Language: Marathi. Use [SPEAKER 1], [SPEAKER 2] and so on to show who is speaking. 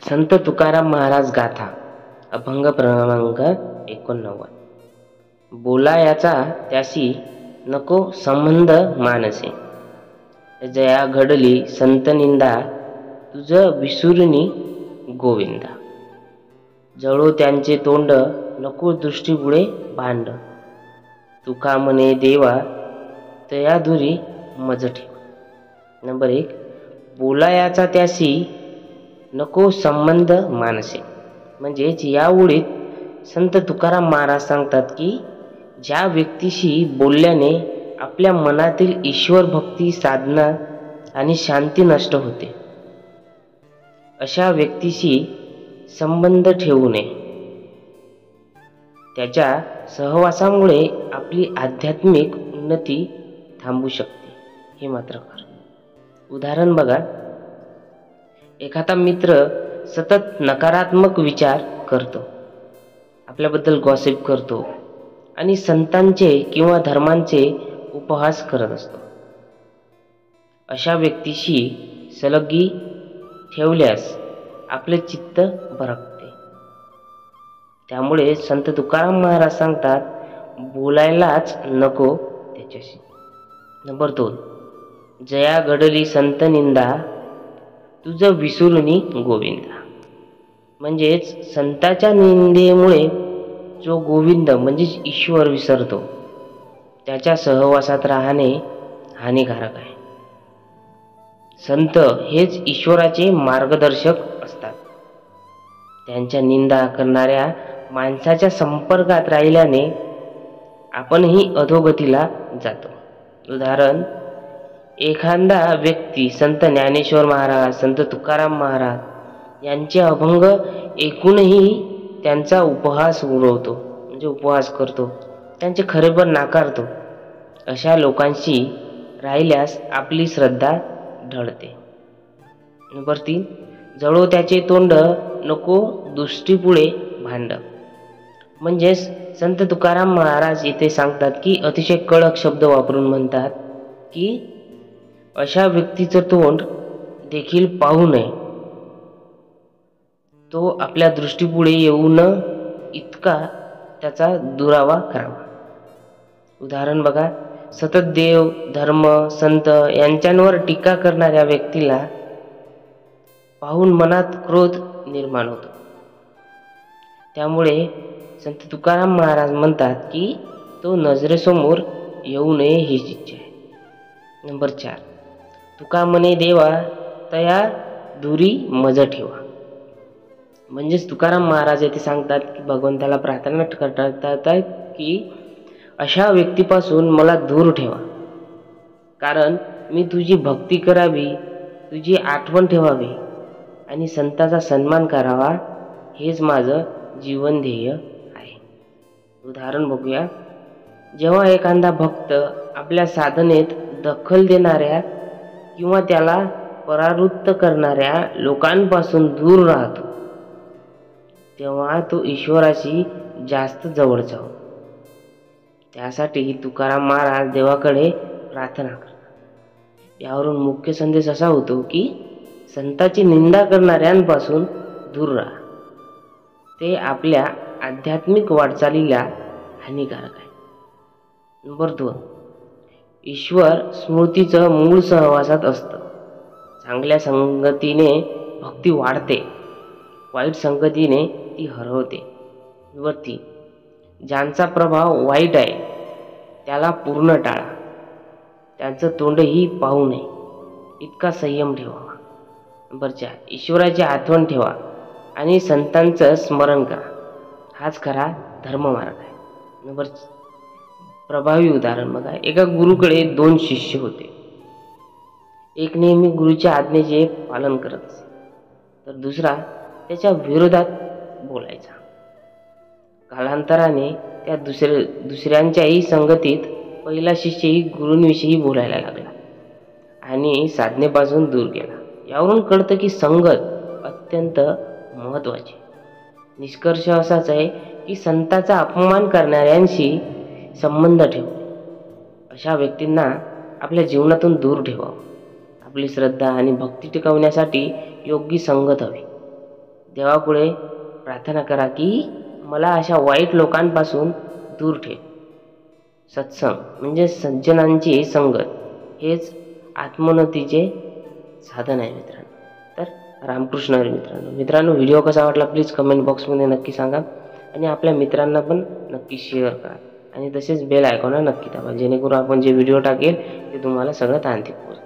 [SPEAKER 1] संत तुकाराम महाराज गाथा अभंग क्रमांक 89. बोलायाचा त्यासी नको संबंध मानसे, जया घडली संत निंदा तुझ विसुरनी गोविंदा. जळो त्यांचे तोंड नको दृष्टीपुढे भांड, तुका म्हणे देवा तया दुरी मज ठेव. नंबर 1. बोलायाचा त्यासी नको संबंध मानसे. म्हणजेच या ओळीत संत तुकाराम महाराज सांगतात की ज्या व्यक्तीशी बोलल्याने आपल्या मनातील ईश्वर भक्ती, साधना आणि शांती नष्ट होते, अशा व्यक्तीशी संबंध ठेवू नये. त्याच्या सहवासामुळे आपली आध्यात्मिक उन्नती थांबू शकते, हे मात्र खरं. उदाहरण बघा, एखादा मित्र सतत नकारात्मक विचार करतो, आपल्याबद्दल गॉसिप करतो आणि संतांचे किंवा धर्मांचे उपहास करत असतो. अशा व्यक्तीशी सलगी ठेवल्यास आपले चित्त भरकते. त्यामुळे संत तुकाराम महाराज सांगतात, बोलायलाच नको त्याच्याशी. नंबर 2. जया घडली संत निंदा तुझ विसुरुनी गोविंदा. म्हणजेच संताच्या निंदेमुळे जो गोविंद म्हणजेच ईश्वर विसरतो, त्याच्या सहवासात राहणे हानिकारक आहे. संत हेच ईश्वराचे मार्गदर्शक असतात. त्यांच्या निंदा करणाऱ्या माणसाच्या संपर्कात राहिल्याने आपणही अधोगतीला जातो. उदाहरण, एखादा व्यक्ती संत ज्ञानेश्वर महाराज, संत तुकाराम महाराज यांचे अभंग ऐकूनही त्यांचा उपहास उडवतो, म्हणजे उपहास करतो, त्यांचे खरेपण नाकारतो. अशा लोकांशी राहिल्यास आपली श्रद्धा ढळते. नंबर 3. जळो त्याचे तोंड नको दृष्टीपुढे भांड. म्हणजेच संत तुकाराम महाराज इथे सांगतात की अतिशय कडक शब्द वापरून म्हणतात की अशा व्यक्तीचं तोंड देखील पाहू नये, तो आपल्या दृष्टीपुढे येऊ न इतका त्याचा दुरावा करावा. उदाहरण बघा, सतत देव, धर्म, संत यांच्यावर टीका करणाऱ्या व्यक्तीला पाहून मनात क्रोध निर्माण होतो. त्यामुळे संत तुकाराम महाराज म्हणतात की तो नजरेसमोर येऊ नये, हीच इच्छा आहे. नंबर 4. तुका म्हणे देवा तया दुरी मज ठेवा. म्हणजेच तुकाराम महाराज येथे सांगतात की भगवंताला प्रार्थना करतात की अशा व्यक्तीपासून मला दूर ठेवा, कारण मी तुझी भक्ती करावी, तुझी आठवण ठेवावी आणि संताचा सन्मान करावा, हेच माझं जीवन ध्येय आहे. उदाहरण बघूया, जेव्हा एखादा भक्त आपल्या साधनेत दखल देणाऱ्या किंवा त्याला परावृत्त करणाऱ्या लोकांपासून दूर राहतो, तेव्हा तो ईश्वराशी जास्त जवळचा होतो. त्यासाठी तुकाराम महाराज देवाकडे प्रार्थना करतात. यावरून मुख्य संदेश असा होतो की संताची निंदा करणाऱ्यांपासून दूर राहा, ते आपल्या आध्यात्मिक वाटचालीला हानिकारक आहे. नंबर 2. ईश्वर स्मृतीचं मूळ सहवासात असतं. चांगल्या संगतीने भक्ती वाढते, वाईट संगतीने ती हरवते. नंबर 3. ज्यांचा प्रभाव वाईट आहे त्याला पूर्ण टाळा, त्यांचं तोंडही पाहू नये इतका संयम ठेवावा. नंबर 4. ईश्वराची आठवण ठेवा आणि संतांचं स्मरण करा, हाच खरा धर्ममार्ग आहे. नंबर प्रभावी उदाहरण बघा, एका गुरुकडे 2 शिष्य होते. एक नेहमी गुरुच्या आज्ञेचे पालन करत असे, तर दुसरा त्याच्या विरोधात बोलायचा. कालांतराने त्या दुसऱ्यांच्याही संगतीत पहिला शिष्यही गुरूंविषयी बोलायला लागला आणि साधनेपासून दूर गेला. यावरून कळतं की संगत अत्यंत महत्त्वाची. निष्कर्ष असाच आहे की संताचा अपमान करणाऱ्यांशी संबंध ठेवणे, अशा व्यक्तींना आपल्या जीवनातून दूर ठेवावं. आपली श्रद्धा आणि भक्ती टिकवण्यासाठी योग्य संगत हवी. देवापुढे प्रार्थना करा की मला अशा वाईट लोकांपासून दूर ठेव. सत्संग म्हणजे सज्जनांची संगत हेच आत्मोन्नतीचे साधन आहे मित्रांनो. तर रामकृष्ण हरी मित्रांनो, व्हिडिओ कसा वाटला प्लीज कमेंट बॉक्समध्ये नक्की सांगा आणि आपल्या मित्रांना पण नक्की शेअर करा आणि तसेच बेल आयकॉनला नक्की दाबा जेणेकरून आपण जे व्हिडिओ टाकेल ते तुम्हाला सगळ्यात आधी पोहोचेल.